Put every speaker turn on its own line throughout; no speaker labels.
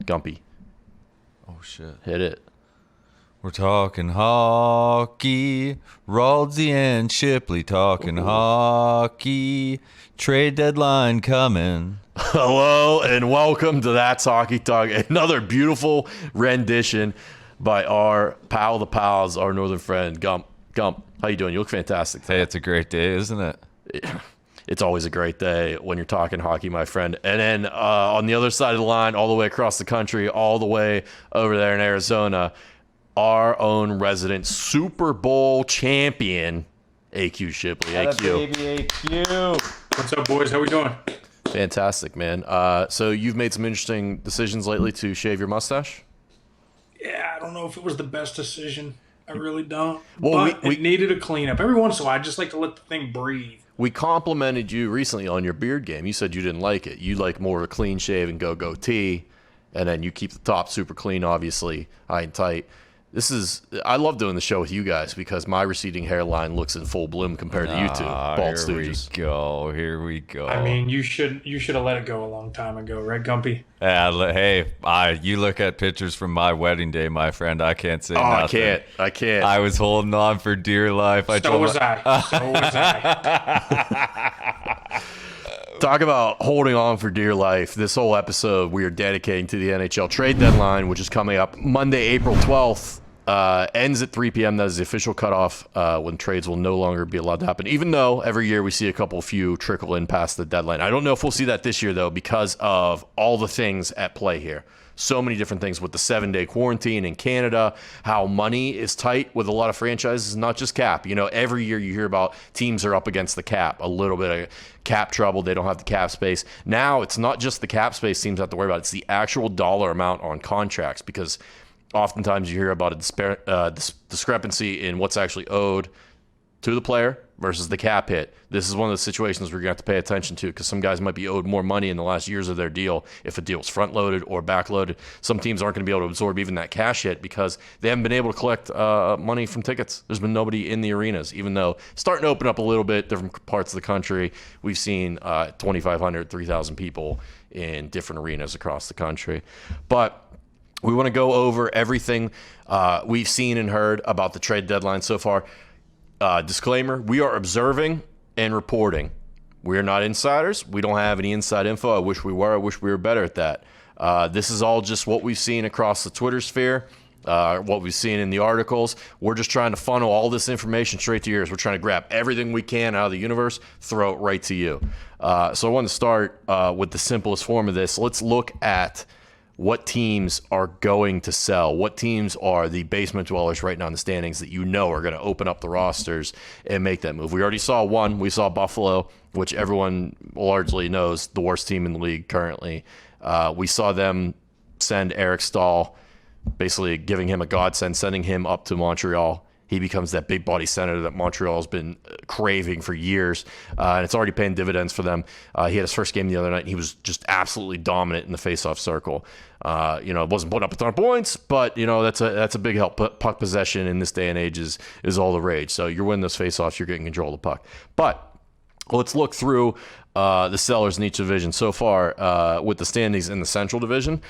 Gumpy,
Oh, shit.
hit it.
We're talking hockey. Raldsy and Shipley talking hockey. Trade deadline coming.
Hello and welcome to That's Hockey Talk. Another beautiful rendition by our pal of the pals, our northern friend, Gump. Gump, how you doing? You look fantastic today.
Hey, it's a great day, isn't it?
It's always a great day when you're talking hockey, my friend. And then on the other side of the line, all the way across the country, all the way over there in Arizona, our own resident Super Bowl champion, AQ Shipley. AQ.
Baby AQ.
What's up, boys? How we doing?
Fantastic, man. So you've made some interesting decisions lately to shave your mustache?
Yeah, I don't know if it was the best decision. I really don't.
Well,
but it needed a cleanup. Every once in a while, I just like to let the thing breathe.
We complimented you recently on your beard game. You said you didn't like it. You like more of a clean shave and go goatee, and then you keep the top super clean, obviously, high and tight. I love doing the show with you guys because my receding hairline looks in full bloom compared to you two, bald stooges.
Here we go.
I mean, you should have let it go a long time ago, right, Gumpy?
You look at pictures from my wedding day, my friend. I can't say nothing.
I can't.
I was holding on for dear life.
So was I.
Talk about holding on for dear life. This whole episode we are dedicating to the NHL trade deadline, which is coming up Monday, April 12th. Ends at 3 p.m. That is the official cutoff when trades will no longer be allowed to happen, even though every year we see a few trickle in past the deadline. I don't know if we'll see that this year, though, because of all the things at play here. So many different things with the 7-day quarantine in Canada, how money is tight with a lot of franchises, not just cap. You know, every year you hear about teams are up against the cap, a little bit of cap trouble. They don't have the cap space. Now it's not just the cap space teams have to worry about. It's the actual dollar amount on contracts, because oftentimes you hear about a discrepancy in what's actually owed to the player versus the cap hit. This is one of the situations we're going to have to pay attention to, because some guys might be owed more money in the last years of their deal if a deal's front-loaded or back-loaded. Some teams aren't going to be able to absorb even that cash hit because they haven't been able to collect money from tickets. There's been nobody in the arenas, even though starting to open up a little bit, different parts of the country. We've seen 2,500, 3,000 people in different arenas across the country. But we want to go over everything we've seen and heard about the trade deadline so far. Disclaimer, we are observing and reporting. We are not insiders. We don't have any inside info. I wish we were. I wish we were better at that. This is all just what we've seen across the Twitter sphere, what we've seen in the articles. We're just trying to funnel all this information straight to your ears. We're trying to grab everything we can out of the universe, throw it right to you. So I want to start with the simplest form of this. Let's look at what teams are going to sell, what teams are the basement dwellers right now in the standings that you know are going to open up the rosters and make that move. We already saw one. We saw Buffalo, which everyone largely knows, the worst team in the league currently. We saw them send Eric Stahl, basically giving him a godsend, sending him up to Montreal. He becomes that big body center that Montreal has been craving for years, and it's already paying dividends for them. He had his first game the other night, and he was just absolutely dominant in the faceoff circle. Wasn't putting up a ton of points, but that's a big help. Puck possession in this day and age is all the rage. So you're winning those faceoffs, you're getting control of the puck. But let's look through the sellers in each division so far. With the standings in the Central Division,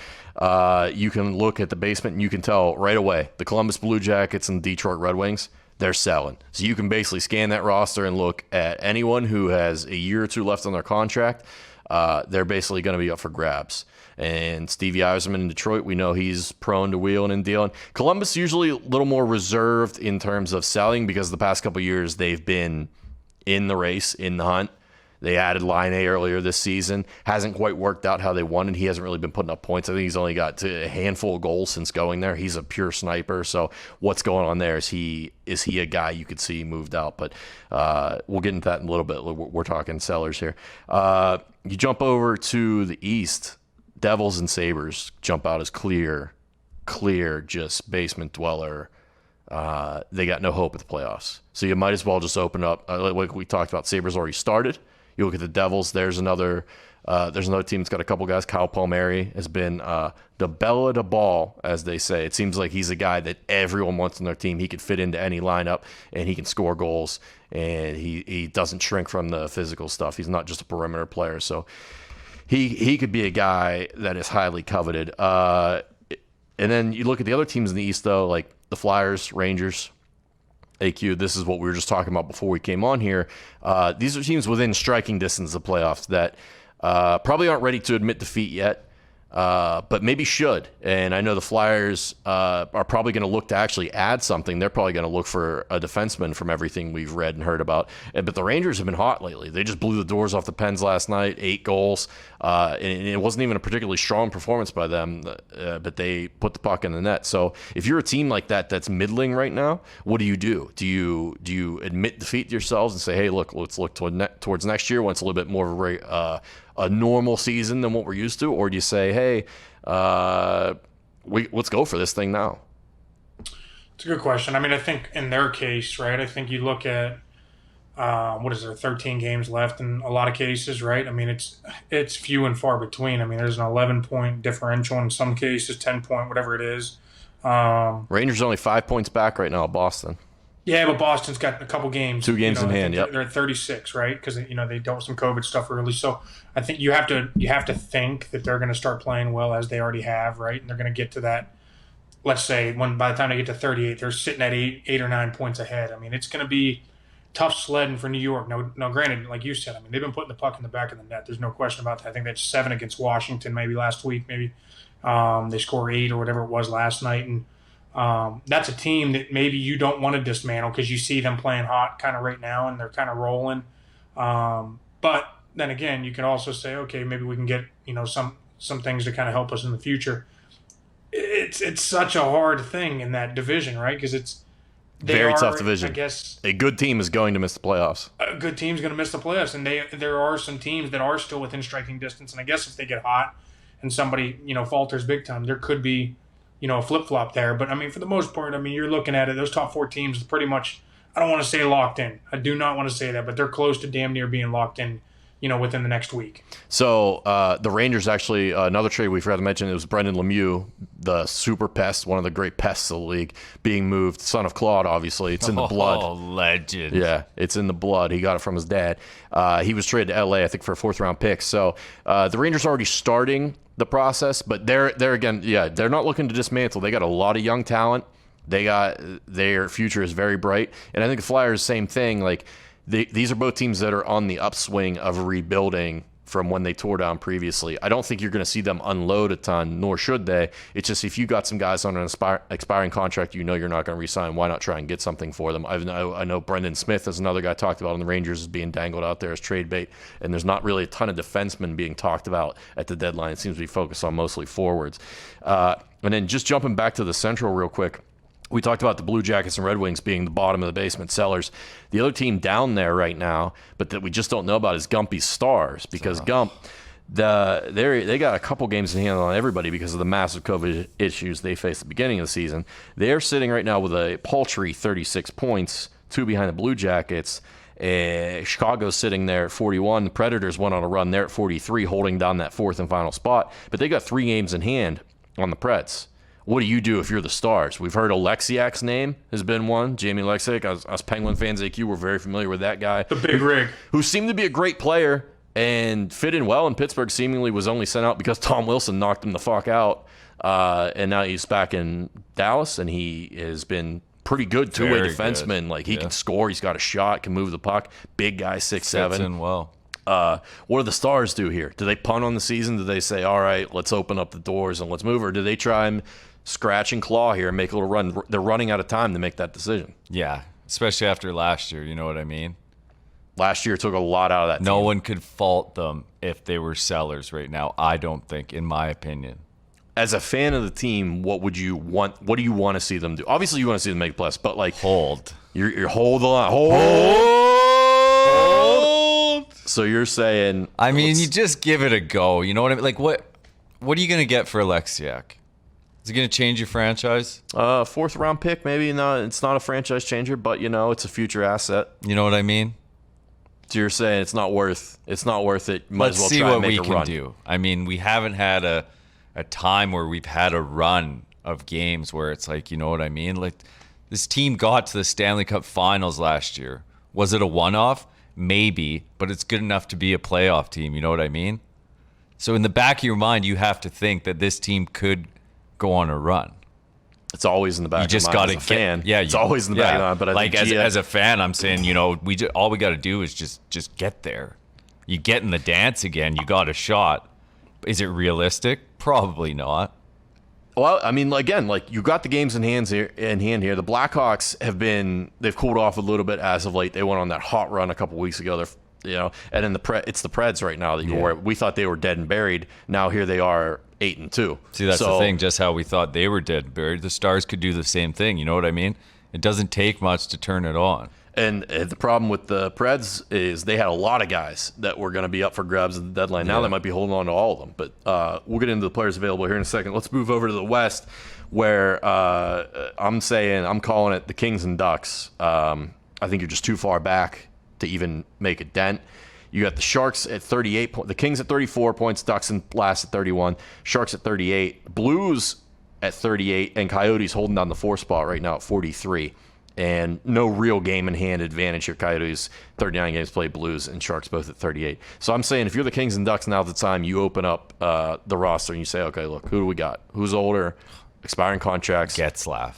you can look at the basement and you can tell right away the Columbus Blue Jackets and the Detroit Red Wings, they're selling. So you can basically scan that roster and look at anyone who has a year or two left on their contract. They're basically going to be up for grabs. And Stevie Yzerman in Detroit, we know he's prone to wheeling and dealing. Columbus usually a little more reserved in terms of selling because the past couple of years they've been in the race, in the hunt. They added Line A earlier this season. Hasn't quite worked out how they wanted. He hasn't really been putting up points. I think he's only got to a handful of goals since going there. He's a pure sniper. So what's going on there? Is he a guy you could see moved out? But we'll get into that in a little bit. We're talking sellers here. You jump over to the East. Devils and Sabres jump out as clear, just basement dweller. They got no hope at the playoffs. So you might as well just open up. Like we talked about, Sabres already started. You look at the Devils. There's another team that's got a couple guys. Kyle Palmieri has been the belle of the ball, as they say. It seems like he's a guy that everyone wants on their team. He could fit into any lineup, and he can score goals, and he doesn't shrink from the physical stuff. He's not just a perimeter player. So he could be a guy that is highly coveted. And then you look at the other teams in the East, though, like the Flyers, Rangers, AQ. This is what we were just talking about before we came on here. These are teams within striking distance of playoffs that probably aren't ready to admit defeat yet, but maybe should. And I know the Flyers are probably going to look to actually add something. They're probably going to look for a defenseman from everything we've read and heard about. But the Rangers have been hot lately. They just blew the doors off the Pens last night, 8 goals. And it wasn't even a particularly strong performance by them, but they put the puck in the net. So if you're a team like that that's middling right now, what do? Do you admit defeat to yourselves and say, hey, look, let's look towards next year when it's a little bit more of a normal season than what we're used to? Or do you say, hey, let's go for this thing now?
It's a good question. I mean, I think in their case, right, I think you look at, 13 games left in a lot of cases, right? I mean, it's few and far between. I mean, there's an 11-point differential in some cases, 10-point, whatever it is.
Rangers only 5 points back right now at Boston.
Yeah, but Boston's got a couple games.
2 games in hand, yep.
They're at 36, right? Because, they dealt with some COVID stuff early. So I think you have to think that they're going to start playing well as they already have, right? And they're going to get to that, let's say, by the time they get to 38, they're sitting at 8 or 9 points ahead. I mean, it's going to be tough sledding for New York. No, granted, like you said, I mean, they've been putting the puck in the back of the net. There's no question about that. I think that's 7 against Washington maybe last week. Maybe they score 8 or whatever it was last night. And that's a team that maybe you don't want to dismantle because you see them playing hot kind of right now and they're kind of rolling. But then again, you can also say, okay, maybe we can get, some things to kind of help us in the future. It's such a hard thing in that division, right? Because it's
very tough division.
I guess
a good team is going to miss the playoffs.
A good team's going to miss the playoffs, and there are some teams that are still within striking distance. And I guess if they get hot and somebody falters big time, there could be a flip-flop there. But, I mean, for the most part, I mean, you're looking at it, those top 4 teams are pretty much, I don't want to say locked in. I do not want to say that, but they're close to damn near being locked in, within the next week.
So the Rangers actually, another trade we forgot to mention, it was Brendan Lemieux, the super pest, one of the great pests of the league, being moved, son of Claude, obviously. It's in the blood.
Oh, legend.
Yeah, it's in the blood. He got it from his dad. He was traded to L.A., I think, for a 4th-round pick. So the Rangers are already starting the process, but they're again, they're not looking to dismantle. They got a lot of young talent. Their future is very bright. And I think the Flyers, same thing. Like, these are both teams that are on the upswing of rebuilding from when they tore down previously. I don't think you're going to see them unload a ton, nor should they. It's just if you got some guys on an expiring contract you're not going to re-sign, why not try and get something for them? I know Brendan Smith is another guy talked about on the Rangers is being dangled out there as trade bait, and there's not really a ton of defensemen being talked about at the deadline. It seems to be focused on mostly forwards. And then just jumping back to the Central real quick, we talked about the Blue Jackets and Red Wings being the bottom of the basement sellers. The other team down there right now, but that we just don't know about, is Gumpy's Stars, because Gump, they got a couple games in hand on everybody because of the massive COVID issues they faced at the beginning of the season. They're sitting right now with a paltry 36 points, 2 behind the Blue Jackets. Chicago's sitting there at 41. The Predators went on a run. They're at 43, holding down that 4th and final spot. But they got 3 games in hand on the Preds. What do you do if you're the Stars? We've heard Alexiak's name has been one. Jamie Alexiak, us Penguin fans, AQ, we're very familiar with that guy.
The big rig.
Who seemed to be a great player and fit in well in Pittsburgh, seemingly was only sent out because Tom Wilson knocked him the fuck out. And now he's back in Dallas, and he has been pretty good two-way defenseman. Good. Like, he can score. He's got a shot, can move the puck. Big guy, 6'7".
Fits in well.
What do the Stars do here? Do they punt on the season? Do they say, all right, let's open up the doors and let's move? Or do they try and scratch and claw here and make a little run? They're running out of time to make that decision.
Yeah, especially after last year, you know what I mean?
Last year took a lot out of that team.
No one could fault them if they were sellers right now, I don't think, in my opinion.
As a fan of the team, what do you want to see them do? Obviously, you want to see them make plus, but like
hold.
You're hold on. Hold. So you're saying,
I mean, you just give it a go. You know what I mean? Like, what are you going to get for Alexiak? Is it going to change your franchise?
4th round pick, maybe. No, it's not a franchise changer, but it's a future asset.
You know what I mean?
So you're saying it's not worth it. Might
Let's
as well
see
try
what
and make
we
a
can
run.
do. I mean, we haven't had a time where we've had a run of games where it's like, you know what I mean? Like, this team got to the Stanley Cup Finals last year. Was it a one-off? Maybe, but it's good enough to be a playoff team. You know what I mean? So in the back of your mind, you have to think that this team could go on a run.
It's always in the back.
You just
of my
got
mind
to
as a fan.
Yeah,
it's always in the back of my mind. But I
like
think
as a fan, I'm saying, all we got to do is just get there. You get in the dance again. You got a shot. Is it realistic? Probably not.
Well, I mean, again, like you got the games in hand here. The Blackhawks they've cooled off a little bit as of late. They went on that hot run a couple weeks ago. And then it's the Preds right now that we thought they were dead and buried. Now here they are 8-2.
See, that's the thing. Just how we thought they were dead and buried. The Stars could do the same thing. You know what I mean? It doesn't take much to turn it on.
And the problem with the Preds is they had a lot of guys that were going to be up for grabs at the deadline. Now they might be holding on to all of them. But we'll get into the players available here in a second. Let's move over to the West, where I'm calling it the Kings and Ducks. I think you're just too far back to even make a dent. You got the Sharks at 38 points, the Kings at 34 points, Ducks in last at 31, Sharks at 38, Blues at 38, and Coyotes holding down the 4 spot right now at 43. And no real game in hand advantage here. Coyotes 39 games played, Blues and Sharks both at 38. So I'm saying if you're the Kings and Ducks, now's the time you open up the roster and you say, okay, look, who do we got? Who's older? Expiring contracts.
Getzlaf.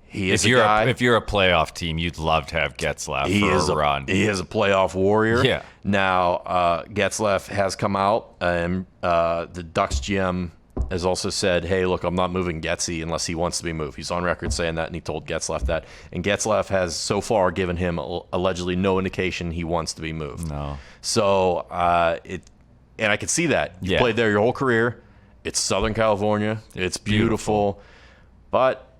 He is
if you're
a guy.
If you're a playoff team, you'd love to have Getzlaf for a run.
He is a playoff warrior.
Yeah.
Now Getzlaf has come out, and the Ducks GM has also said, hey, look, I'm not moving Getzy unless he wants to be moved. He's on record saying that, and he told Getzlaf that. And Getzlaf has so far given him allegedly no indication he wants to be moved.
No.
So and I can see that. You played there your whole career. It's Southern California. It's beautiful. But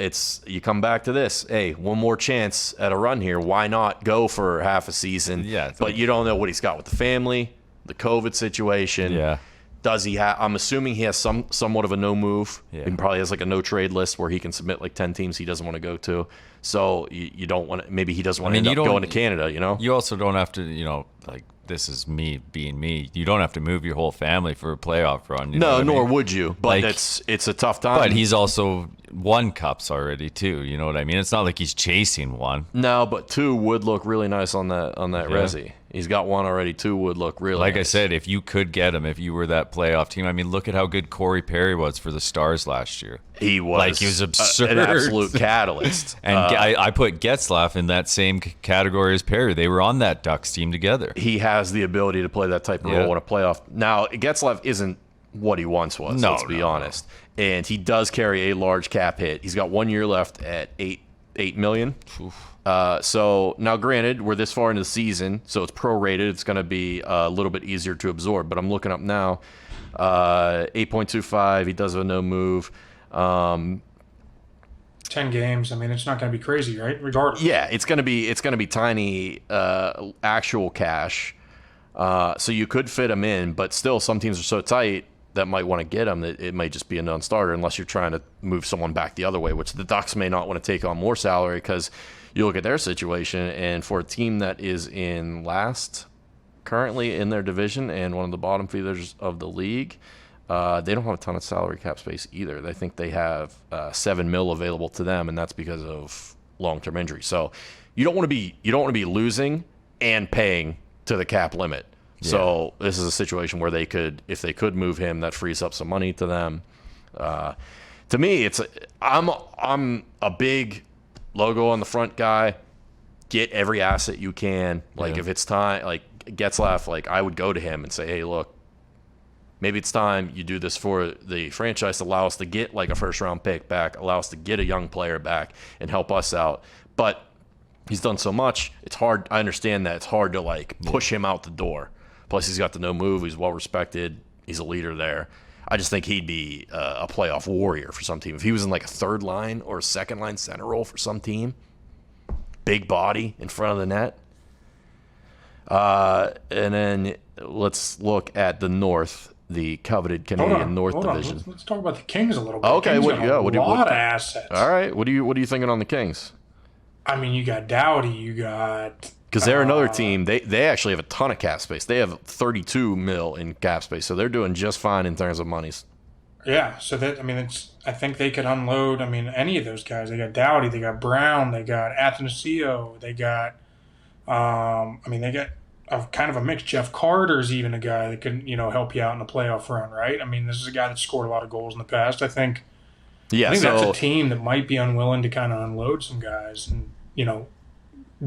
you come back to this. Hey, one more chance at a run here. Why not go for half a season?
Yeah.
But you don't know what he's got with the family, the COVID situation.
Yeah.
Does he have? I'm assuming he has somewhat of a no move.
Yeah.
He probably has like a no trade list where he can submit like 10 teams he doesn't want to go to. So you don't want to. Maybe he doesn't want to end up going to Canada.
You also don't have to. Like this is me being me. You don't have to move your whole family for a playoff run.
No, nor would you. But it's a tough time.
But he's also won cups already too. You know what I mean? It's not like he's chasing one.
No, but 2 would look really nice on that resi. He's got 1 already. 2 would look really
like
nice.
I said, if you could get him, if you were that playoff team, I mean, look at how good Corey Perry was for the Stars last year.
He was.
Like, he was absurd.
An absolute catalyst.
And I put Getzlaf in that same category as Perry. They were on that Ducks team together.
He has the ability to play that type of role in a playoff. Now, Getzlaf isn't what he once was, let's be honest. And he does carry a large cap hit. He's got 1 year left at $8 million. So now, granted, we're this far into the season, so it's prorated. It's going to be a little bit easier to absorb. But I'm looking up now, 8.25. He does have a no move.
10 games. I mean, it's not going to be crazy, right? Regardless.
Yeah, it's going to be tiny actual cash. So you could fit him in, but still, some teams are so tight that might want to get him that it might just be a non-starter unless you're trying to move someone back the other way, which the Ducks may not want to take on more salary because you look at their situation, and for a team that is in last currently in their division and one of the bottom feeders of the league, they don't have a ton of salary cap space either. I think they have $7 million available to them, and that's because of long-term injury. So you don't want to be losing and paying to the cap limit. Yeah. So this is a situation where if they could move him, that frees up some money to them. To me, I'm a big logo on the front guy. Get every asset you can. Like if it's time, like Getzlaf, like I would go to him and say, hey, look, maybe it's time you do this for the franchise. Allow us to get like a first round pick back. Allow us to get a young player back and help us out. But he's done so much. It's hard. I understand that it's hard to like push him out the door. Plus, he's got the no move. He's well respected. He's a leader there. I just think he'd be a playoff warrior for some team. If he was in like a third line or a second line center role for some team, big body in front of the net. And then let's look at the North, the coveted Canadian North Division.
Let's talk about the Kings a little bit.
Okay,
what a lot of assets.
All right, what are you thinking on the Kings?
I mean, you got Doughty, you got.
Because they're another team. They actually have a ton of cap space. They have 32 mil in cap space, so they're doing just fine in terms of monies.
Yeah, so I think they could unload. I mean, any of those guys. They got Doughty, they got Brown, they got Athanasio, they got. They got kind of a mix. Jeff Carter's even a guy that can, help you out in a playoff run, right? I mean, this is a guy that scored a lot of goals in the past.
Yeah,
I think
so
that's a team that might be unwilling to kind of unload some guys and,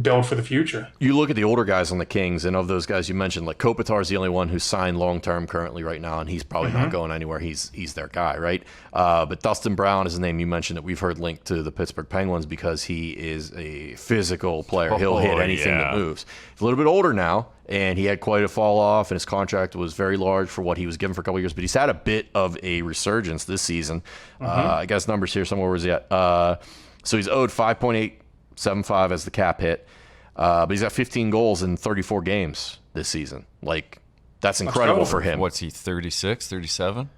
build for the future.
you look at the older guys on the Kings, and of those guys you mentioned, like Kopitar's the only one who's signed long-term currently right now, and he's probably not going anywhere. He's their guy, right? But Dustin Brown is a name you mentioned that we've heard linked to the Pittsburgh Penguins because he is a physical player. He'll hit anything that moves. He's a little bit older now, and he had quite a fall off, and his contract was very large for what he was given for a couple of years, but he's had a bit of a resurgence this season. I got his numbers here somewhere. Where is he at? So he's owed 5.875 as the cap hit. But he's got 15 goals in 34 games this season. Like, that's incredible for him.
What's he, 36, 37?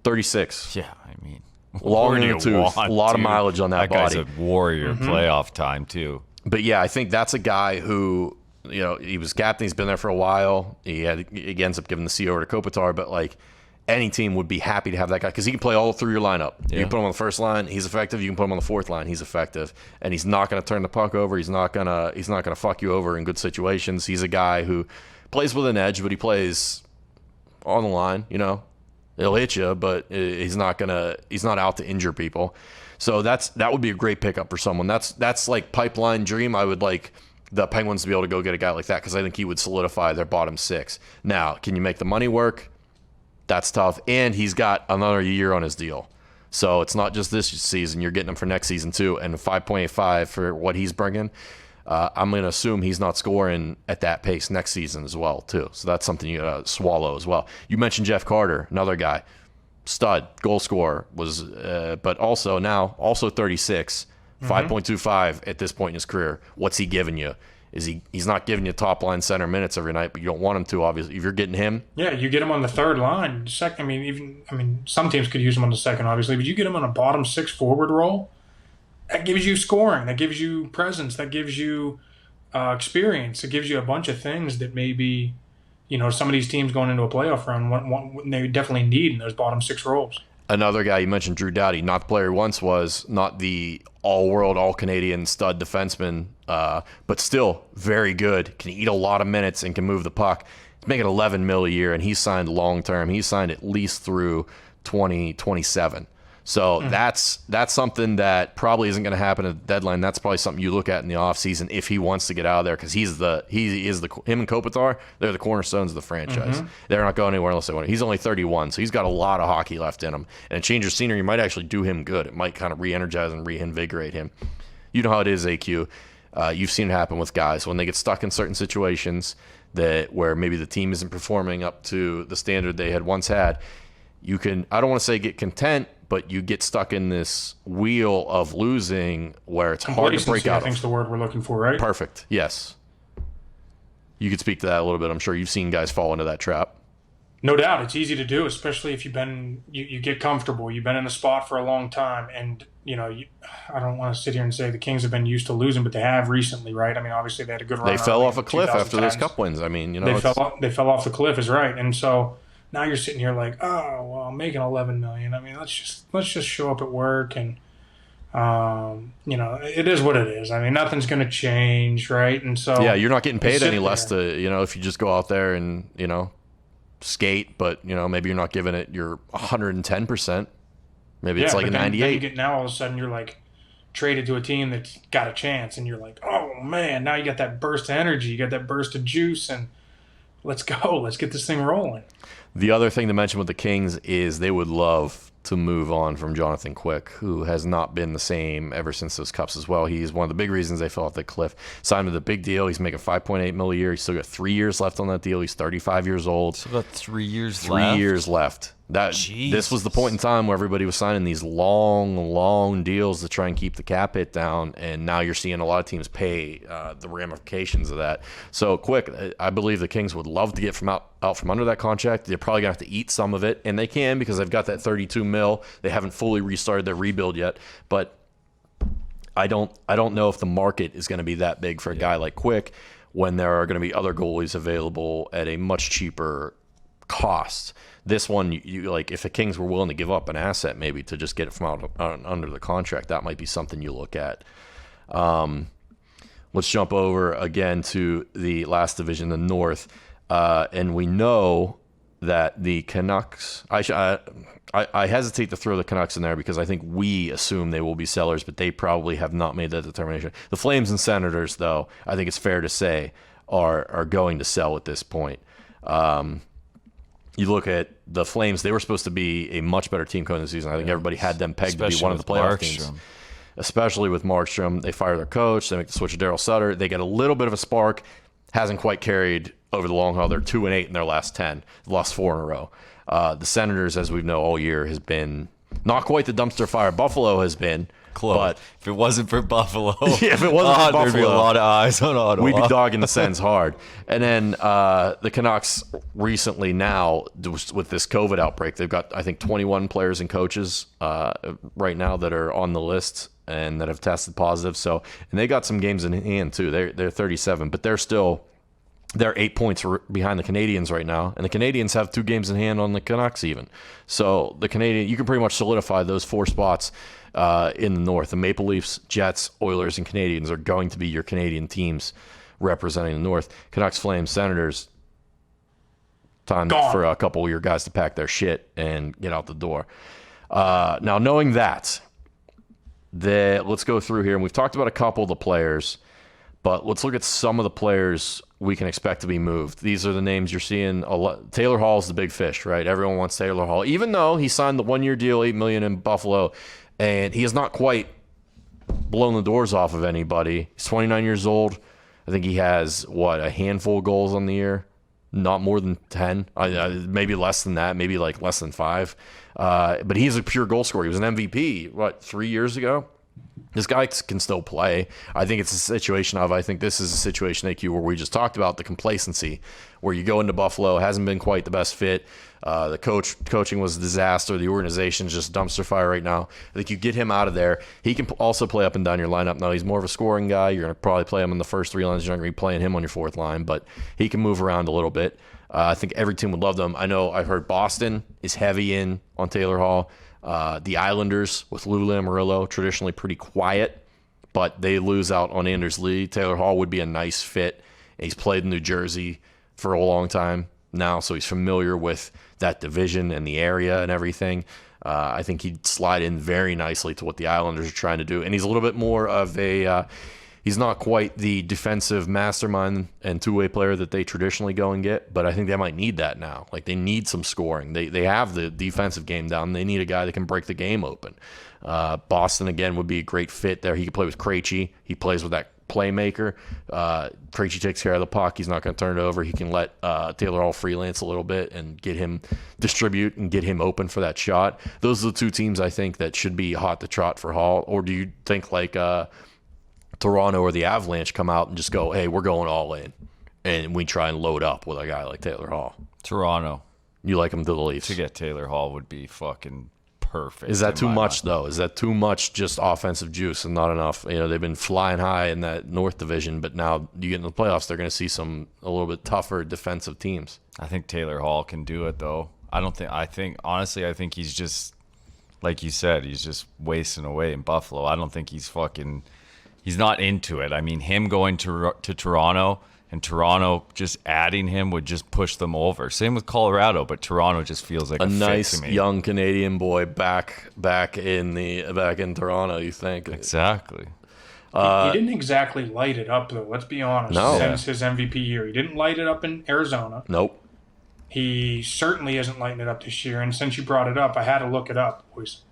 36.
Yeah, I mean,
Long
where
in
do
the
you
tooth.
want
A lot of
to?
mileage on that
Guy's
body.
a warrior playoff time, too.
But yeah, I think that's a guy who, he was captain. He's been there for a while. He ends up giving the C over to Kopitar, but like any team would be happy to have that guy because he can play all through your lineup. You can put him on the first line, he's effective. You can put him on the fourth line, he's effective, and he's not going to turn the puck over. He's not gonna fuck you over in good situations. He's a guy who plays with an edge, but he plays on the line. He'll hit you, but he's not out to injure people. So that would be a great pickup for someone. That's like pipeline dream. I would like the Penguins to be able to go get a guy like that because I think he would solidify their bottom six. Now, can you make the money work? That's tough. And he's got another year on his deal. So it's not just this season. You're getting him for next season too. And 5.85 for what he's bringing, I'm going to assume he's not scoring at that pace next season as well too. So that's something you got to swallow as well. You mentioned Jeff Carter, another guy. Stud, goal scorer, but also 36, 5.25 at this point in his career. What's he giving you? He's not giving you top line center minutes every night, but you don't want him to, obviously. If you're getting him,
Yeah, you get him on the third line. Second, some teams could use him on the second, obviously, but you get him on a bottom six forward role. That gives you scoring. That gives you presence. That gives you experience. It gives you a bunch of things that maybe, some of these teams going into a playoff run, they definitely need in those bottom six roles.
another guy you mentioned, Drew Doughty, not the player he once was, not the all-world, all-Canadian stud defenseman, but still very good, can eat a lot of minutes and can move the puck. He's making $11 million a year, and he's signed long-term. He's signed at least through 2027. So that's something that probably isn't going to happen at the deadline. That's probably something you look at in the offseason if he wants to get out of there, because him and Kopitar, they're the cornerstones of the franchise. They're not going anywhere unless they want to. He's only 31, so he's got a lot of hockey left in him. And a change of scenery might actually do him good. It might kind of re-energize and reinvigorate him. You know how it is, AQ. You've seen it happen with guys when they get stuck in certain situations where maybe the team isn't performing up to the standard they had once had. You can, I don't want to say get content, but you get stuck in this wheel of losing where it's hard to break out of.
I think's the word we're looking for, right?
Perfect. Yes. You could speak to that a little bit. I'm sure you've seen guys fall into that trap.
No doubt. It's easy to do, especially if you get comfortable. You've been in a spot for a long time. And, I don't want to sit here and say the Kings have been used to losing, but they have recently, right? I mean, obviously they had a good run.
They fell off a cliff
2010s.
after those cup wins. I mean,
they fell off the cliff, is right. And so now you're sitting here like, oh, well, I'm making $11 million. I mean, let's just show up at work and, it is what it is. I mean, nothing's going to change, right? And so
yeah, you're not getting paid any less to, if you just go out there and, skate, but, maybe you're not giving it your 110%. Maybe it's like a 98.
Then now all of a sudden you're like traded to a team that's got a chance, and you're like, oh man, now you got that burst of energy, you got that burst of juice, and let's go. Let's get this thing rolling.
The other thing to mention with the Kings is they would love to move on from Jonathan Quick, who has not been the same ever since those cups as well. He's one of the big reasons they fell off the cliff. Signed with a big deal. He's making $5.8 million a year. He's still got 3 years left on that deal. He's 35 years old.
Still got 3 years left.
3 years left. This was the point in time where everybody was signing these long deals to try and keep the cap hit down, and now you're seeing a lot of teams pay the ramifications of that. So Quick, I believe the Kings would love to get out from under that contract. They're probably going to have to eat some of it, and they can because they've got that $32 million. They haven't fully restarted their rebuild yet, but I don't know if the market is going to be that big for a guy like Quick when there are going to be other goalies available at a much cheaper cost. This one, you like, if the Kings were willing to give up an asset maybe to just get it from out under the contract, that might be something you look at. let's jump over again to the last division, the North. And we know that the Canucks, I hesitate to throw the Canucks in there because I think we assume they will be sellers, but they probably have not made that determination. The Flames and Senators, though, I think it's fair to say, are going to sell at this point. You look at the Flames, they were supposed to be a much better team coming this season. I think everybody had them pegged to be one of the playoff teams. Especially with Markstrom. They fire their coach. They make the switch to Daryl Sutter. They get a little bit of a spark. Hasn't quite carried over the long haul. They're 2-8 in their last 10. They've lost 4 in a row. The Senators, as we know all year, has been not quite the dumpster fire Buffalo has been.
Close. But if it wasn't for Buffalo,
yeah, if it wasn't for Buffalo,
there'd be a lot of eyes on Ottawa.
We'd be dogging the Sens hard. And then the Canucks recently now, with this COVID outbreak, they've got, I think, 21 players and coaches right now that are on the list and that have tested positive. So, and they got some games in hand too. They're 37, but they're 8 points behind the Canadians right now, and the Canadians have 2 games in hand on the Canucks even. So the Canadian, you can pretty much solidify those 4 spots in the North. The Maple Leafs, Jets, Oilers, and Canadians are going to be your Canadian teams representing the North. Canucks, Flames, Senators, time for a couple of your guys to pack their shit and get out the door. Now, knowing that, let's go through here, and we've talked about a couple of the players, but let's look at some of the players we can expect to be moved. These are the names you're seeing. Taylor Hall is the big fish, right? Everyone wants Taylor Hall, even though he signed the 1-year deal, $8 million in Buffalo, and he has not quite blown the doors off of anybody. He's 29 years old. I think he has, a handful of goals on the year? Not more than 10. Maybe less than that. Maybe like less than 5. But he's a pure goal scorer. He was an MVP, 3 years ago? This guy can still play. I think it's a situation I think this is a situation, AQ, where we just talked about the complacency, where you go into Buffalo, hasn't been quite the best fit. The coaching was a disaster. The organization's just dumpster fire right now. I think you get him out of there. He can also play up and down your lineup. Now, he's more of a scoring guy. You're going to probably play him on the first 3 lines. You're not going to be playing him on your 4th line, but he can move around a little bit. I think every team would love them. I know I've heard Boston is heavy in on Taylor Hall. The Islanders with Lou Lamoriello, traditionally pretty quiet, but they lose out on Anders Lee. Taylor Hall would be a nice fit. He's played in New Jersey for a long time now, so he's familiar with that division and the area and everything. I think he'd slide in very nicely to what the Islanders are trying to do. And he's a little bit more of a he's not quite the defensive mastermind and two-way player that they traditionally go and get, but I think they might need that now. Like, they need some scoring. They have the defensive game down. They need a guy that can break the game open. Boston, again, would be a great fit there. He could play with Krejci. He plays with that playmaker. Krejci takes care of the puck. He's not going to turn it over. He can let Taylor Hall freelance a little bit and get him distribute and get him open for that shot. Those are the two teams I think that should be hot to trot for Hall. Or do you think like Toronto or the Avalanche come out and just go, hey, we're going all in, and we try and load up with a guy like Taylor Hall?
Toronto.
You like him to the Leafs?
To get Taylor Hall would be fucking perfect.
Is that too much, though? Is that too much just offensive juice and not enough? You know, they've been flying high in that North Division, but now you get in the playoffs, they're going to see a little bit tougher defensive teams. I
think Taylor Hall can do it, though. I think he's just, like you said, he's just wasting away in Buffalo. I don't think he's not into it. I mean, him going to Toronto and Toronto just adding him would just push them over. Same with Colorado, but Toronto just feels like a
nice
fit to me.
Young Canadian boy back in Toronto. You think
exactly?
He didn't exactly light it up, though. Let's be honest.
No.
Since his MVP year, he didn't light it up in Arizona.
Nope.
He certainly isn't lighting it up this year. And since you brought it up, I had to look it up. It was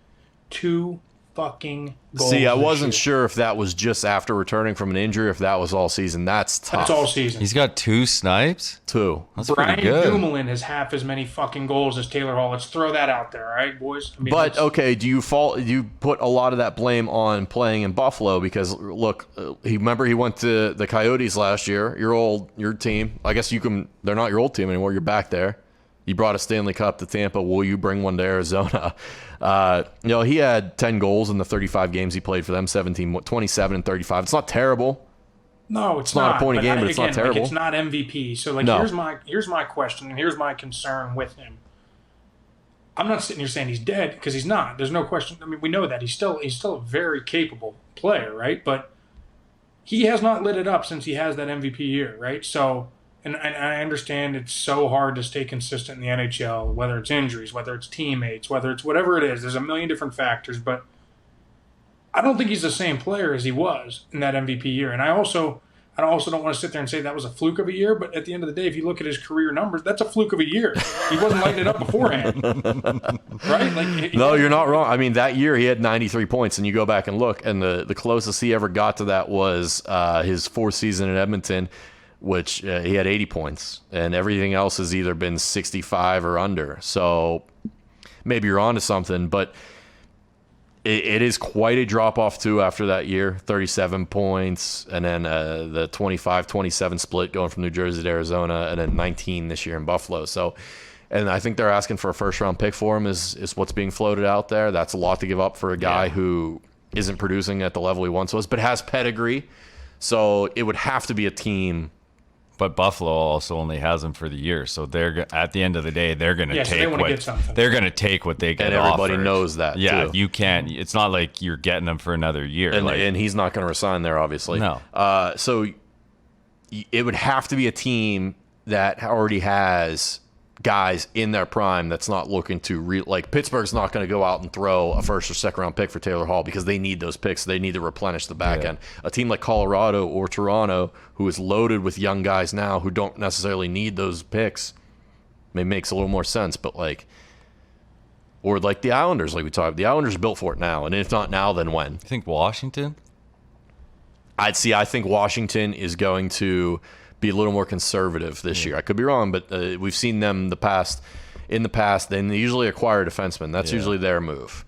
2 fucking goals.
See, I wasn't sure if that was just after returning from an injury, or if that was all season. That's tough.
That's all season.
He's got 2 snipes?
2.
That's
Brian
pretty good.
Dumoulin has half as many fucking goals as Taylor Hall. Let's throw that out there, all right, boys? I mean,
but, okay, do you put a lot of that blame on playing in Buffalo? Because, look, he went to the Coyotes last year, your team. I guess they're not your old team anymore. You're back there. You brought a Stanley Cup to Tampa. Will you bring one to Arizona? He had 10 goals in the 35 games he played for them, 27 and 35. It's not terrible.
No, it's not
a point a game, but it's not terrible.
It's not MVP. So, here's my question, and here's my concern with him. I'm not sitting here saying he's dead, because he's not. There's no question. I mean, we know that he's still a very capable player, right? But he has not lit it up since he has that MVP year, right? So, and I understand it's so hard to stay consistent in the NHL, whether it's injuries, whether it's teammates, whether it's whatever it is. There's a million different factors, but I don't think he's the same player as he was in that MVP year. And I also don't want to sit there and say that was a fluke of a year, but at the end of the day, if you look at his career numbers, that's a fluke of a year. He wasn't lighting it up beforehand, right? Like,
No, you're not wrong. I mean, that year he had 93 points, and you go back and look, and the closest he ever got to that was his fourth season in Edmonton, which he had 80 points, and everything else has either been 65 or under. So maybe you're onto something, but it is quite a drop-off, too, after that year. 37 points, and then the 25-27 split going from New Jersey to Arizona, and then 19 this year in Buffalo. So, and I think they're asking for a first-round pick for him is what's being floated out there. That's a lot to give up for a guy who isn't producing at the level he once was, but has pedigree. So it would have to be a team.
But Buffalo also only has him for the year, so they're at the end of the day they're going to take what they get.
And everybody
offered.
Knows that.
Yeah,
too.
You can't. It's not like you're getting him for another year.
And he's not going to resign there, obviously.
No.
So it would have to be a team that already has guys in their prime that's not looking to like Pittsburgh's not going to go out and throw a first or second round pick for Taylor Hall because they need those picks. They need to replenish the back end. A team like Colorado or Toronto, who is loaded with young guys now who don't necessarily need those picks, makes a little more sense. But or like the Islanders, like we talked, the Islanders are built for it now, and if not now, then when?
I think Washington.
I think Washington is going to be a little more conservative this year. I could be wrong, but we've seen them in the past. They usually acquire defensemen. That's usually their move.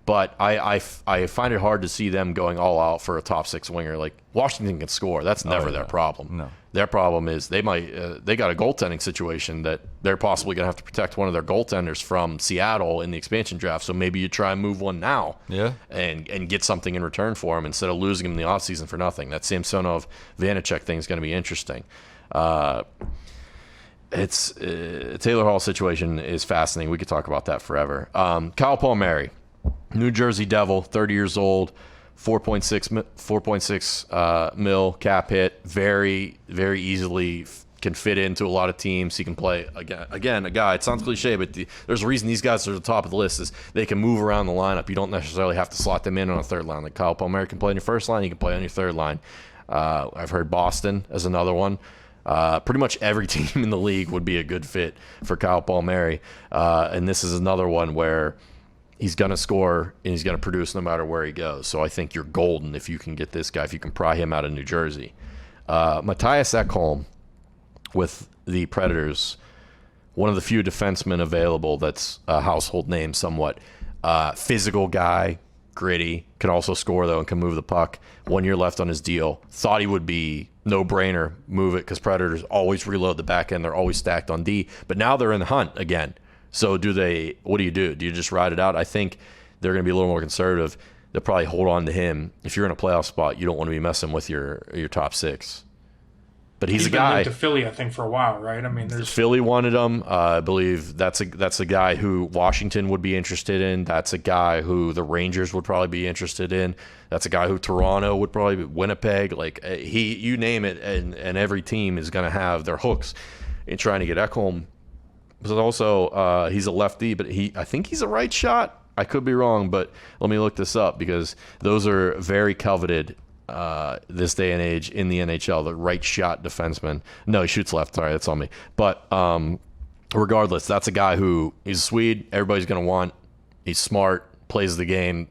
But I find it hard to see them going all out for a top six winger. Like Washington can score. That's never their problem.
No.
Their problem is they got a goaltending situation that they're possibly going to have to protect one of their goaltenders from Seattle in the expansion draft. So maybe you try and move one now and get something in return for him instead of losing him in the offseason for nothing. That Samsonov Vanacek thing is going to be interesting. It's Taylor Hall situation is fascinating. We could talk about that forever. Kyle Palmieri, New Jersey Devil, 30 years old, 4.6 mil cap hit, very, very easily can fit into a lot of teams. He can play, again, a guy, it sounds cliche, but there's a reason these guys are at the top of the list is they can move around the lineup. You don't necessarily have to slot them in on a third line. Like Kyle Palmieri can play on your first line, he can play on your third line. I've heard Boston as another one. Pretty much every team in the league would be a good fit for Kyle Palmieri. And this is another one where he's going to score and he's going to produce no matter where he goes. So I think you're golden if you can get this guy, if you can pry him out of New Jersey. Matthias Ekholm with the Predators, one of the few defensemen available that's a household name somewhat. Physical guy, gritty, can also score though and can move the puck. 1 year left on his deal. Thought he would be no-brainer, move it, because Predators always reload the back end. They're always stacked on D. But now they're in the hunt again. So what do you do? Do you just ride it out? I think they're going to be a little more conservative. They'll probably hold on to him. If you're in a playoff spot, you don't want to be messing with your top six. But he's a guy.
He's been linked to Philly, I think, for a while, right? I mean,
Philly wanted him. I believe that's a guy who Washington would be interested in. That's a guy who the Rangers would probably be interested in. That's a guy who Toronto would probably be, Winnipeg. Like you name it, and every team is going to have their hooks in trying to get Ekholm. But also, he's a lefty, but I think he's a right shot. I could be wrong, but let me look this up because those are very coveted this day and age in the NHL, the right shot defenseman. No, he shoots left. Sorry, that's on me. But regardless, that's a guy who he's a Swede. Everybody's going to want. He's smart, plays the game.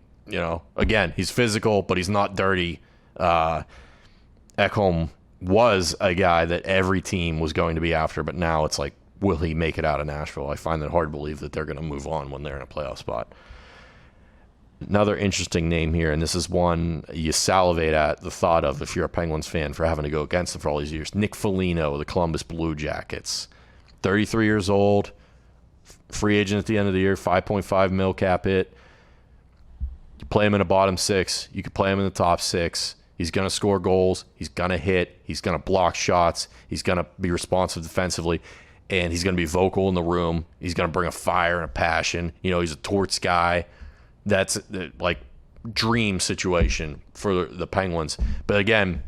Again, he's physical, but he's not dirty. Ekholm was a guy that every team was going to be after, but now it's like, will he make it out of Nashville? I find it hard to believe that they're going to move on when they're in a playoff spot. Another interesting name here, and this is one you salivate at the thought of if you're a Penguins fan for having to go against them for all these years. Nick Foligno, the Columbus Blue Jackets. 33 years old, free agent at the end of the year, 5.5 mil cap hit. You play him in a bottom six. You could play him in the top six. He's going to score goals. He's going to hit. He's going to block shots. He's going to be responsive defensively. And he's going to be vocal in the room. He's going to bring a fire and a passion. He's a torts guy. That's like dream situation for the Penguins. But again,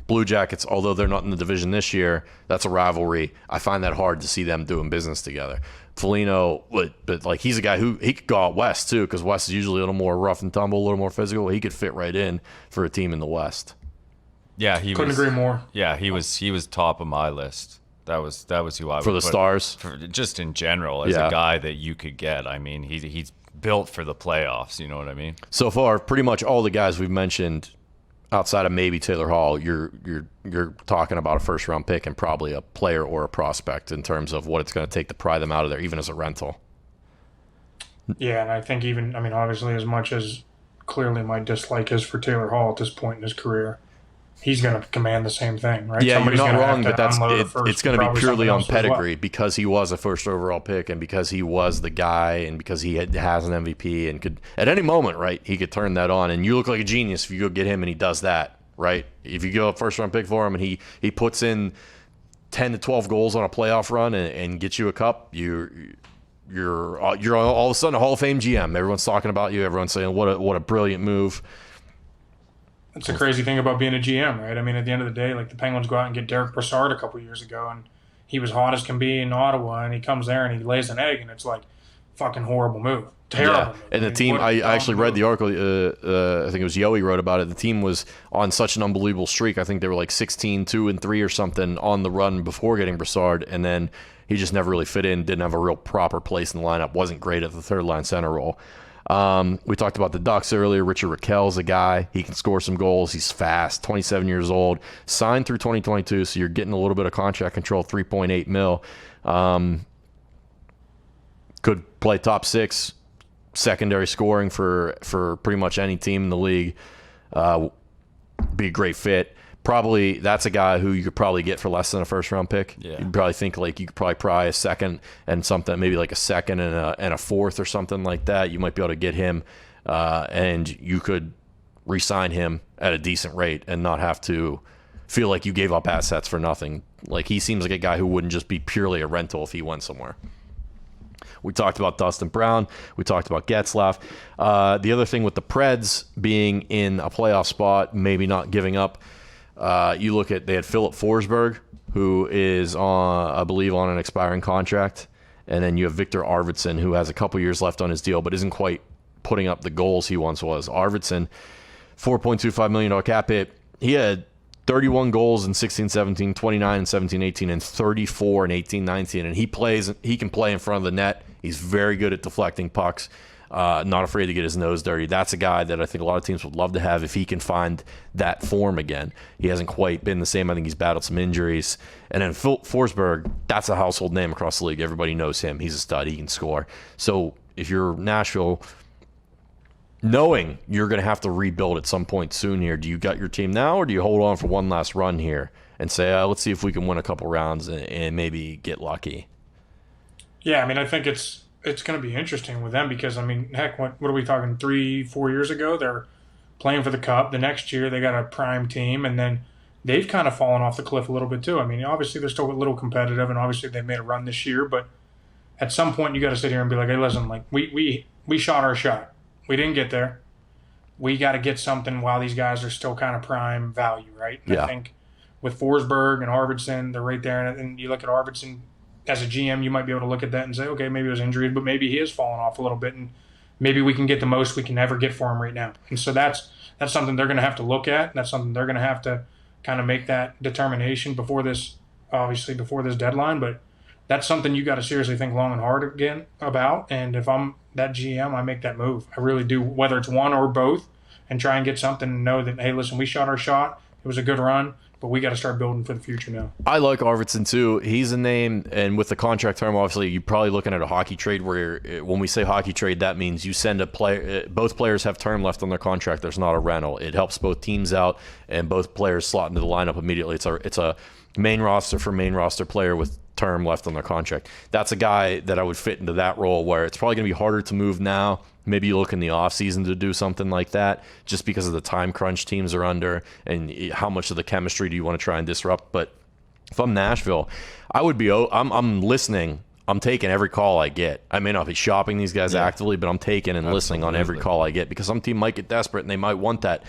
Blue Jackets, although they're not in the division this year, that's a rivalry. I find that hard to see them doing business together. Foligno, but like he's a guy who he could go out west too, because West is usually a little more rough and tumble, a little more physical. He could fit right in for a team in the West.
Yeah,
couldn't agree more.
Yeah, he was top of my list. That was who I would
For the
put,
Stars?
for, just in general, as a guy that you could get. I mean, he's built for the playoffs. You know what I mean?
So far, pretty much all the guys we've mentioned, outside of maybe Taylor Hall, you're talking about a first round pick and probably a player or a prospect in terms of what it's going to take to pry them out of there, even as a rental.
Yeah, and I think obviously as much as clearly my dislike is for Taylor Hall at this point in his career, he's going to command the same thing, right?
Yeah,
Somebody's
you're not
gonna
wrong,
have
but
to
it's going to be purely on pedigree
well.
because he was a first overall pick and because he was the guy and because he has an MVP and could at any moment, right, he could turn that on. And you look like a genius if you go get him and he does that, right? If you go a first round pick for him and he puts in 10 to 12 goals on a playoff run and gets you a cup, you're all of a sudden a Hall of Fame GM. Everyone's talking about you. Everyone's saying what a brilliant move.
That's the crazy thing about being a GM, right? I mean, at the end of the day, like the Penguins go out and get Derek Brassard a couple years ago, and he was hot as can be in Ottawa, and he comes there and he lays an egg, and it's like fucking horrible move, terrible. Move.
And the team, I actually read the article. I think it was Yoey wrote about it. The team was on such an unbelievable streak. I think they were like 16-2-3 or something on the run before getting Brassard, and then he just never really fit in. Didn't have a real proper place in the lineup. Wasn't great at the third line center role. We talked about the Ducks earlier. Richard Rakell's a guy. He can score some goals. He's fast, 27 years old, signed through 2022, so you're getting a little bit of contract control, $3.8 million. Could play top six, secondary scoring for pretty much any team in the league. Be a great fit. Probably that's a guy who you could probably get for less than a first round pick.
Yeah.
You'd probably think like you could probably pry a second and something, maybe like a second and a fourth or something like that. You might be able to get him, and you could re-sign him at a decent rate and not have to feel like you gave up assets for nothing. Like he seems like a guy who wouldn't just be purely a rental if he went somewhere. We talked about Dustin Brown. We talked about Getzlaf. The other thing with the Preds being in a playoff spot, maybe not giving up. You look at, they had Philip Forsberg, who is I believe on an expiring contract. And then you have Victor Arvidsson, who has a couple years left on his deal, but isn't quite putting up the goals he once was. Arvidsson, $4.25 million cap hit. He had 31 goals in 16-17, 29 in 17-18, and 34 in 18-19. And he can play in front of the net. He's very good at deflecting pucks. Not afraid to get his nose dirty. That's a guy that I think a lot of teams would love to have if he can find that form again. He hasn't quite been the same. I think he's battled some injuries. And then Phil Forsberg, that's a household name across the league. Everybody knows him. He's a stud. He can score. So if you're Nashville, knowing you're going to have to rebuild at some point soon here, do you got your team now or do you hold on for one last run here and say, let's see if we can win a couple rounds and maybe get lucky?
Yeah, I mean, I think it's going to be interesting with them because, I mean, heck, what are we talking, 3-4 years ago? They're playing for the Cup. The next year, they got a prime team, and then they've kind of fallen off the cliff a little bit too. I mean, obviously, they're still a little competitive, and obviously, they've made a run this year, but at some point, you got to sit here and be like, hey, listen, like, we shot our shot. We didn't get there. We got to get something while these guys are still kind of prime value, right? And
Yeah.
I think with Forsberg and Arvidsson, they're right there, and you look at Arvidsson, as a GM, you might be able to look at that and say, okay, maybe it was injuries, but maybe he is falling off a little bit, and maybe we can get the most we can ever get for him right now. And so that's something they're going to have to look at. That's something they're going to have to kind of make that determination before this deadline. But that's something you got to seriously think long and hard again about. And if I'm that GM, I make that move. I really do, whether it's one or both, and try and get something and know that, hey, listen, we shot our shot. It was a good run. But we got to start building for the future now.
I like Arvidsson too. He's a name, and with the contract term, obviously, you're probably looking at a hockey trade where when we say hockey trade, that means you send a player. Both players have term left on their contract. There's not a rental. It helps both teams out, and both players slot into the lineup immediately. It's a main roster for main roster player with term left on their contract. That's a guy that I would fit into that role where it's probably going to be harder to move now. Maybe you look in the offseason to do something like that just because of the time crunch teams are under and how much of the chemistry do you want to try and disrupt. But if I'm Nashville, I'm listening. I'm taking every call I get. I may not be shopping these guys actively, but I'm taking and listening on every call I get because some team might get desperate and they might want that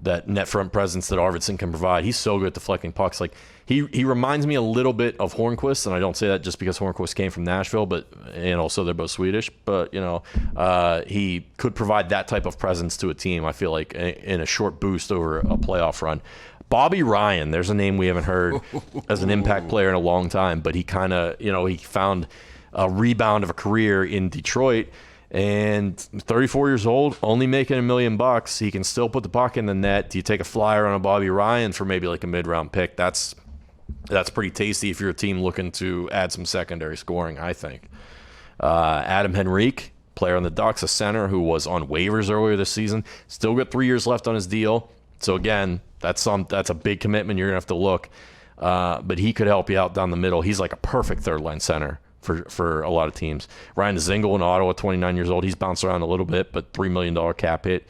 that net front presence that Arvidsson can provide. He's so good at deflecting pucks. Like he reminds me a little bit of Hornquist, and I don't say that just because Hornquist came from Nashville, but and also they're both Swedish. But he could provide that type of presence to a team. I feel like in a short boost over a playoff run. Bobby Ryan, there's a name we haven't heard as an impact player in a long time, but he kind of he found a rebound of a career in Detroit. And 34 years old, only making $1 million. He can still put the puck in the net. Do you take a flyer on a Bobby Ryan for maybe like a mid-round pick? That's pretty tasty if you're a team looking to add some secondary scoring, I think. Adam Henrique, player on the Ducks, a center who was on waivers earlier this season, still got 3 years left on his deal. So again, that's a big commitment. You're gonna have to look, but he could help you out down the middle. He's like a perfect third-line center for a lot of teams. Ryan Dzingel in Ottawa, 29 years old. He's bounced around a little bit, but $3 million cap hit.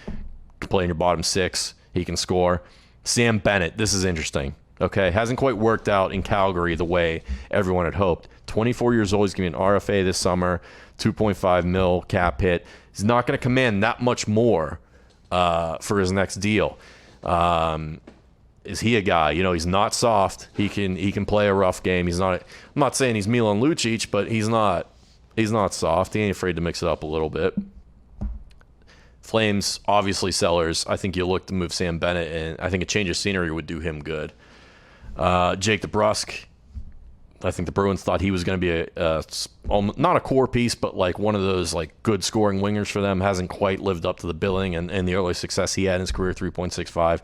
Can play in your bottom six. He can score. Sam Bennett, this is interesting. Okay, hasn't quite worked out in Calgary the way everyone had hoped. 24 years old. He's going to be an RFA this summer. 2.5 mil cap hit. He's not going to command that much more for his next deal. Is he a guy? He's not soft. He can play a rough game. He's not. I'm not saying he's Milan Lucic, but he's not soft. He ain't afraid to mix it up a little bit. Flames, obviously sellers. I think you look to move Sam Bennett, and I think a change of scenery would do him good. Jake DeBrusk. I think the Bruins thought he was going to be not a core piece, but like one of those like good scoring wingers for them. Hasn't quite lived up to the billing and the early success he had in his career. 3.65.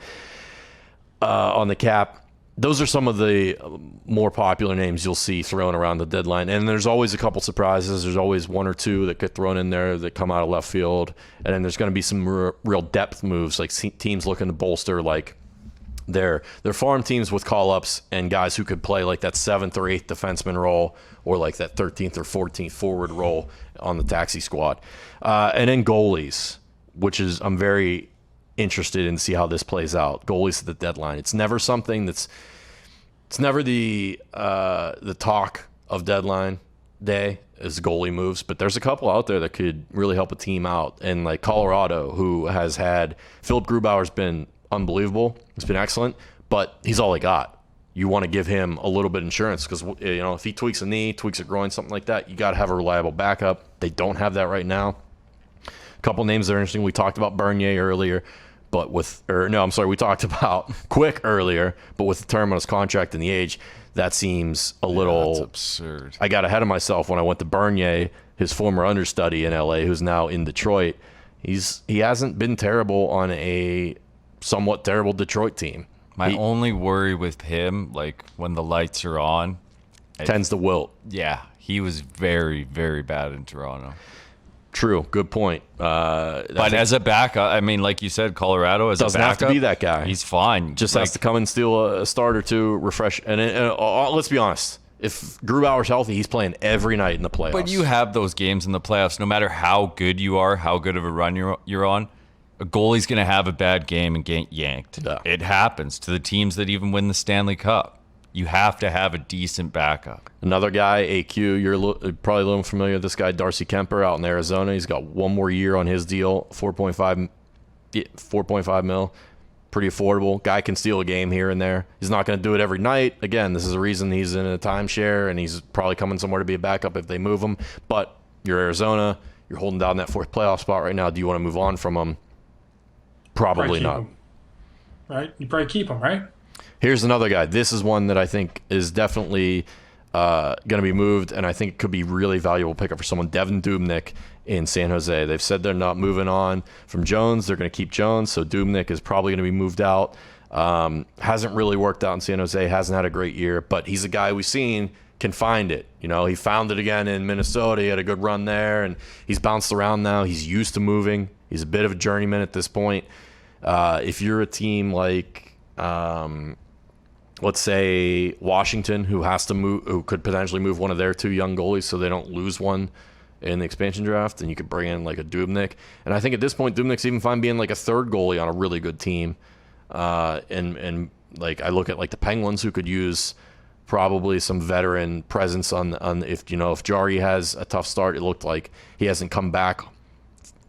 On the cap. Those are some of the more popular names you'll see thrown around the deadline. And there's always a couple surprises. There's always one or two that get thrown in there that come out of left field. And then there's going to be some real depth moves, like teams looking to bolster like their farm teams with call-ups and guys who could play like that 7th or 8th defenseman role or like that 13th or 14th forward role on the taxi squad. And then goalies, which is I'm very interested in see how this plays out. Goalies at the deadline. It's never something it's never the talk of deadline day as goalie moves, but there's a couple out there that could really help a team out. And like Colorado, who has had Philip Grubauer's been unbelievable. It's been excellent, but he's all they got. You want to give him a little bit of insurance because if he tweaks a knee, tweaks a groin, something like that, you got to have a reliable backup. They don't have that right now. A couple names that are interesting. We talked about Bernier earlier. We talked about Quick earlier, but with the term on his contract and the age, that seems a little
that's absurd.
I got ahead of myself when I went to Bernier, his former understudy in LA, who's now in Detroit. He hasn't been terrible on a somewhat terrible Detroit team.
My only worry with him, like when the lights are on,
tends to wilt.
Yeah, he was very, very bad in Toronto.
True, good point.
But as a backup, I mean, like you said, Colorado as a backup,
doesn't have to be that guy.
He's fine.
Just has to come and steal a start or two, refresh. And let's be honest, if Grubauer's healthy, he's playing every night in the playoffs.
But you have those games in the playoffs, no matter how good you are, how good of a run you're on. A goalie's going to have a bad game and get yanked.
Yeah.
It happens to the teams that even win the Stanley Cup. You have to have a decent backup.
Another guy, AQ, you're probably a little familiar with this guy, Darcy Kemper, out in Arizona. He's got one more year on his deal, 4.5 mil. Pretty affordable. Guy can steal a game here and there. He's not going to do it every night. Again, this is the reason he's in a timeshare, and he's probably coming somewhere to be a backup if they move him. But you're Arizona. You're holding down that 4th playoff spot right now. Do you want to move on from him? Probably not.
Him. Right? You probably keep him, right?
Here's another guy. This is one that I think is definitely going to be moved, and I think it could be really valuable pickup for someone. Devin Dubnyk in San Jose. They've said they're not moving on from Jones. They're going to keep Jones, so Dubnyk is probably going to be moved out. Hasn't really worked out in San Jose. Hasn't had a great year, but he's a guy we've seen can find it. He found it again in Minnesota. He had a good run there, and he's bounced around now. He's used to moving. He's a bit of a journeyman at this point. If you're a team like let's say Washington, who has to move, who could potentially move one of their 2 young goalies so they don't lose one in the expansion draft, and you could bring in like a Dubnyk. And I think at this point, Dubnyk's even fine being like a 3rd goalie on a really good team. And like I look at like the Penguins, who could use probably some veteran presence on if Jari has a tough start. It looked like he hasn't come back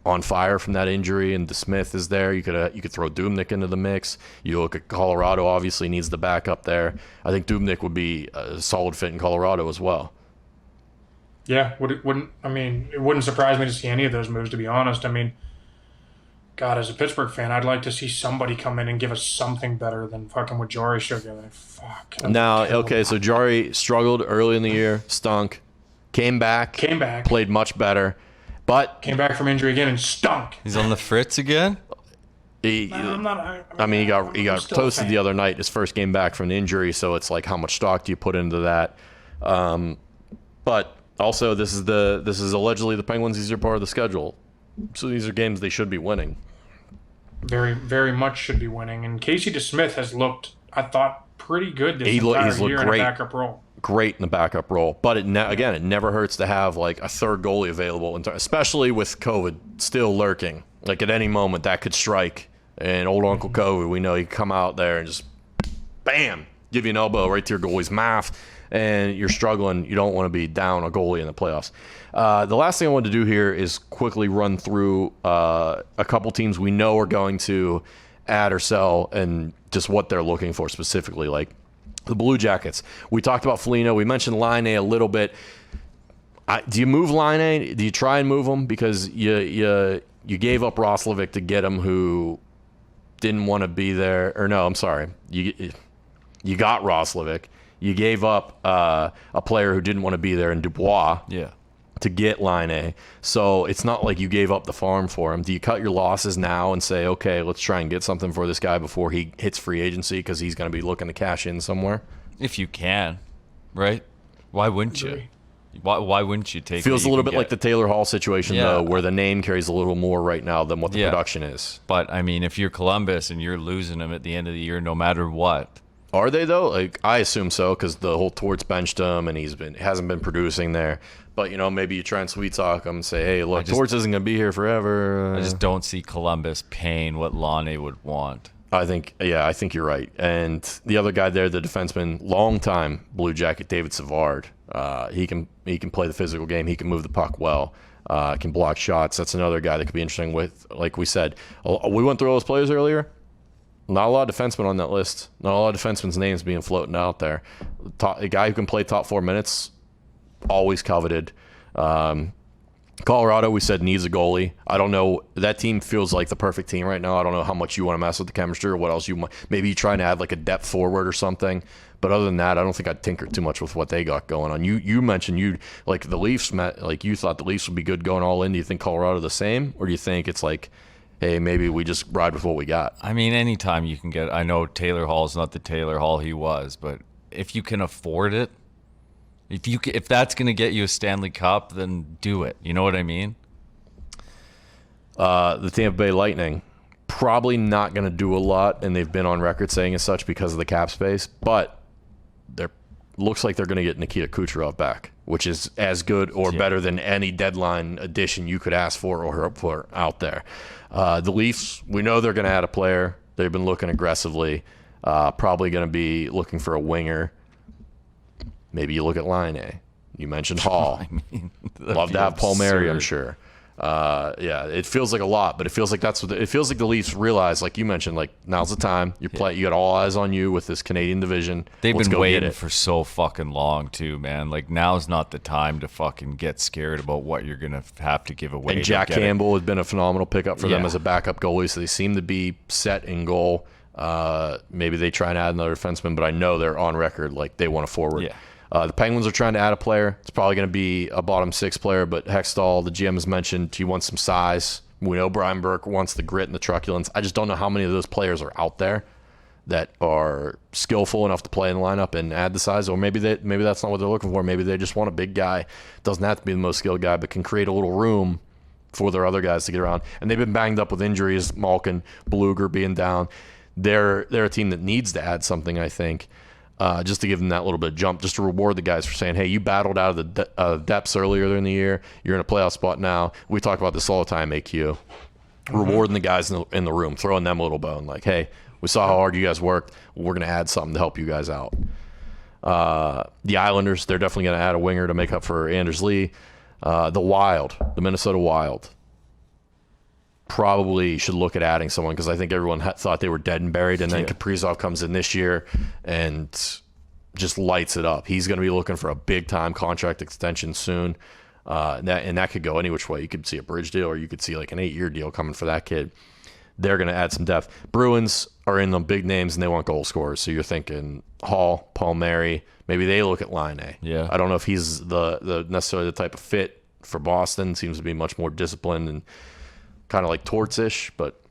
on fire from that injury, and DeSmith is there. You could throw Dubnyk into the mix. You look at Colorado, obviously needs the backup there. I think Dubnyk would be a solid fit in Colorado as well.
Yeah, it wouldn't surprise me to see any of those moves, to be honest. I mean, God, as a Pittsburgh fan, I'd like to see somebody come in and give us something better than fucking what Jari showed the other night. Fuck.
Now, okay, so Jari struggled early in the year, stunk, came back, played much better, but
came back from injury again and stunk.
He's on the fritz again?
He got toasted the other night, his first game back from the injury, so it's like, how much stock do you put into that? But also, this is allegedly the Penguins' easier part of the schedule. So these are games they should be winning.
Very, very much should be winning. And Casey DeSmith has looked, I thought, pretty good this entire year in a backup role.
Great in the backup role. But it never hurts to have like a third goalie available, especially with COVID still lurking. Like at any moment that could strike. And old Uncle COVID, we know he can come out there and just, bam, give you an elbow right to your goalie's mouth. And you're struggling. You don't want to be down a goalie in the playoffs. The last thing I wanted to do here is quickly run through a couple teams we know are going to add or sell and just what they're looking for specifically, like the Blue Jackets. We talked about Foligno. We mentioned Laine a little bit. Do you move Laine? Do you try and move him? Because you gave up Roslovic to get him, who didn't want to be there. Or no, I'm sorry. You got Roslovic. You gave up a player who didn't want to be there in Dubois to get Laine. So it's not like you gave up the farm for him. Do you cut your losses now and say, okay, let's try and get something for this guy before he hits free agency because he's going to be looking to cash in somewhere?
If you can, right? Why wouldn't you? Why wouldn't you take?
Feels a little bit like the Taylor Hall situation, though, where the name carries a little more right now than what the production is.
But, I mean, if you're Columbus and you're losing him at the end of the year no matter what.
Are they, though? Like, I assume so, because the whole Torts benched him and hasn't been producing there. But, maybe you try and sweet talk him and say, hey, look, Torts isn't going to be here forever.
I just don't see Columbus paying what Laine would want.
I think you're right. And the other guy there, the defenseman, long-time Blue Jacket, David Savard, he can play the physical game. He can move the puck well. Can block shots. That's another guy that could be interesting with, like we said. We went through all those players earlier. Not a lot of defensemen on that list. Not a lot of defensemen's names being floating out there. A guy who can play top 4 minutes, always coveted. Colorado, we said, needs a goalie. I don't know. That team feels like the perfect team right now. I don't know how much you want to mess with the chemistry or what else you want. Maybe you try to add like a depth forward or something. But other than that, I don't think I'd tinker too much with what they got going on. You mentioned you the Leafs you thought the Leafs would be good going all in. Do you think Colorado the same? Or do you think it's like, hey, maybe we just ride with what we got?
I mean, anytime you can get – I know Taylor Hall's not the Taylor Hall he was, but if you can afford it, if that's going to get you a Stanley Cup, then do it. You know what I mean?
The Tampa Bay Lightning, probably not going to do a lot, and they've been on record saying as such because of the cap space, but looks like they're going to get Nikita Kucherov back, which is as good or better than any deadline addition you could ask for or hope for out there. The Leafs, we know they're going to add a player. They've been looking aggressively. Probably going to be looking for a winger. Maybe you look at Laine. You mentioned Hall. Love to have Palmieri, I'm sure. It feels like a lot, but it feels like it feels like the Leafs realize, like you mentioned, like now's the time. You got all eyes on you with this Canadian division.
They've been waiting for so fucking long too, man. Like now's not the time to fucking get scared about what you're gonna have to give away.
And Jack Campbell has been a phenomenal pickup for them as a backup goalie, so they seem to be set in goal. Maybe they try and add another defenseman, but I know they're on record like they want a forward.
Yeah.
The Penguins are trying to add a player. It's probably going to be a bottom 6 player, but Hextall, the GM, has mentioned he wants some size. We know Brian Burke wants the grit and the truculence. I just don't know how many of those players are out there that are skillful enough to play in the lineup and add the size, or maybe that's not what they're looking for. Maybe they just want a big guy. Doesn't have to be the most skilled guy, but can create a little room for their other guys to get around. And they've been banged up with injuries, Malkin, Beluga being down. They're a team that needs to add something, I think. Just to give them that little bit of jump, just to reward the guys for saying, hey, you battled out of the depths earlier in the year. You're in a playoff spot now. We talk about this all the time, AQ. Rewarding the guys in the room, throwing them a little bone. Like, hey, we saw how hard you guys worked. We're going to add something to help you guys out. The Islanders, they're definitely going to add a winger to make up for Anders Lee. The Minnesota Wild. probably should look at adding someone, because I think everyone thought they were dead and buried, and then Kaprizov comes in this year and just lights it up. He's going to be looking for a big-time contract extension soon, and that could go any which way. You could see a bridge deal, or you could see like an 8-year deal coming for that kid. They're going to add some depth. Bruins are in the big names, and they want goal scorers, so you're thinking Hall, Palmieri, maybe they look at Laine.
Yeah.
I don't know if he's the necessarily the type of fit for Boston. Seems to be much more disciplined and kind of like Torts-ish, but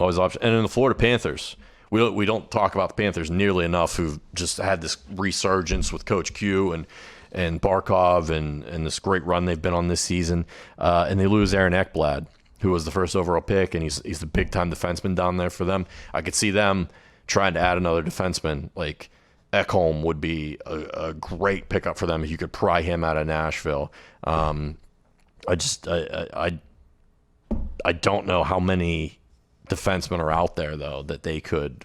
always option. And in the Florida Panthers, we don't talk about the Panthers nearly enough, who've just had this resurgence with Coach Q and Barkov and this great run they've been on this season. And they lose Aaron Ekblad, who was the first overall pick, and he's the big-time defenseman down there for them. I could see them trying to add another defenseman. Like Ekholm would be a great pickup for them if you could pry him out of Nashville. I don't know how many defensemen are out there, though, that they could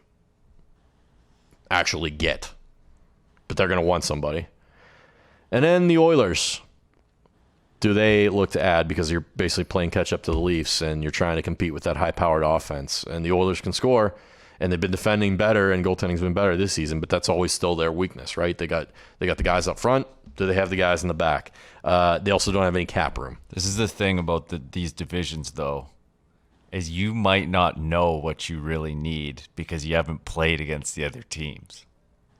actually get. But they're going to want somebody. And then the Oilers. Do they look to add, because you're basically playing catch-up to the Leafs and you're trying to compete with that high-powered offense? And the Oilers can score, and they've been defending better, and goaltending's been better this season, but that's always still their weakness, right? They got the guys up front. Do they have the guys in the back? They also don't have any cap room.
This is the thing about these divisions, though, is you might not know what you really need because you haven't played against the other teams,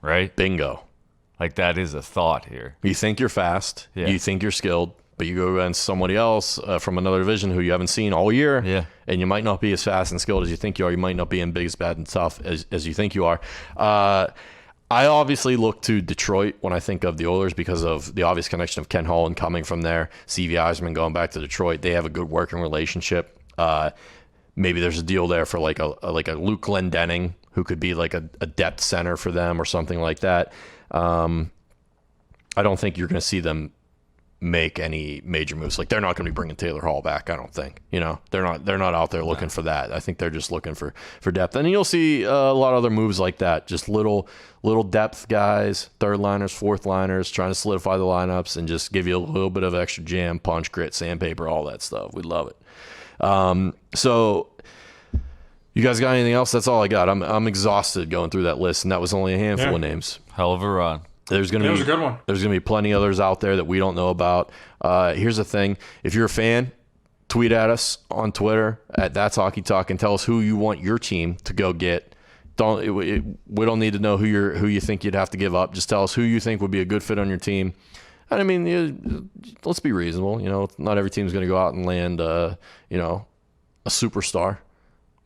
right?
Bingo.
Like, that is a thought here.
You think you're fast.
Yeah.
You think you're skilled. But you go against somebody else from another division who you haven't seen all year, and you might not be as fast and skilled as you think you are. You might not be in big, as bad, and tough as you think you are. I obviously look to Detroit when I think of the Oilers because of the obvious connection of Ken Holland coming from there, C.V. Eisman going back to Detroit. They have a good working relationship. Maybe there's a deal there for like a Luke Glendening, who could be like a depth center for them or something like that. I don't think you're going to see them make any major moves. Like, they're not going to be bringing Taylor Hall back, I don't think. They're not out there looking for that. I think they're just looking for depth. And you'll see a lot of other moves like that, just little depth guys, third liners, fourth liners, trying to solidify the lineups and just give you a little bit of extra jam, punch, grit, sandpaper, all that stuff. We love it. So you guys got anything else? That's all I got. I'm exhausted going through that list, and that was only a handful of names.
Hell of a run.
It was a good one.
There's going to be plenty others out there that we don't know about. Here's the thing. If you're a fan, tweet at us on Twitter at That's Hockey Talk and tell us who you want your team to go get. We don't need to know who you think you'd have to give up. Just tell us who you think would be a good fit on your team. And I mean, let's be reasonable. Not every team's going to go out and land a superstar.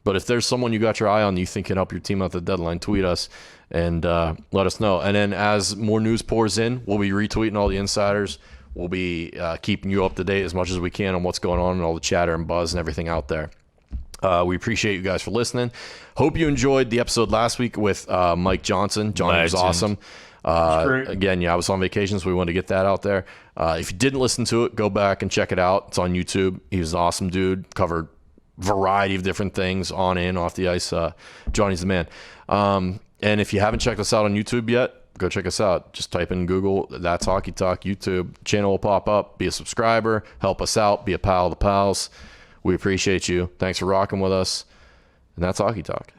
But if there's someone you got your eye on that you think can help your team out the deadline, tweet us and let us know. And then as more news pours in, we'll be retweeting all the insiders. We'll be keeping you up to date as much as we can on what's going on and all the chatter and buzz and everything out there. We appreciate you guys for listening. Hope you enjoyed the episode last week with Mike Johnson. Johnny was awesome. Again, I was on vacation, so we wanted to get that out there. If you didn't listen to it, go back and check it out. It's on YouTube. He was an awesome dude. Covered variety of different things on and off the ice. Johnny's the man. And if you haven't checked us out on YouTube yet, go check us out. Just type in Google, That's Hockey Talk, YouTube. Channel will pop up. Be a subscriber. Help us out. Be a pal of the pals. We appreciate you. Thanks for rocking with us. And that's Hockey Talk.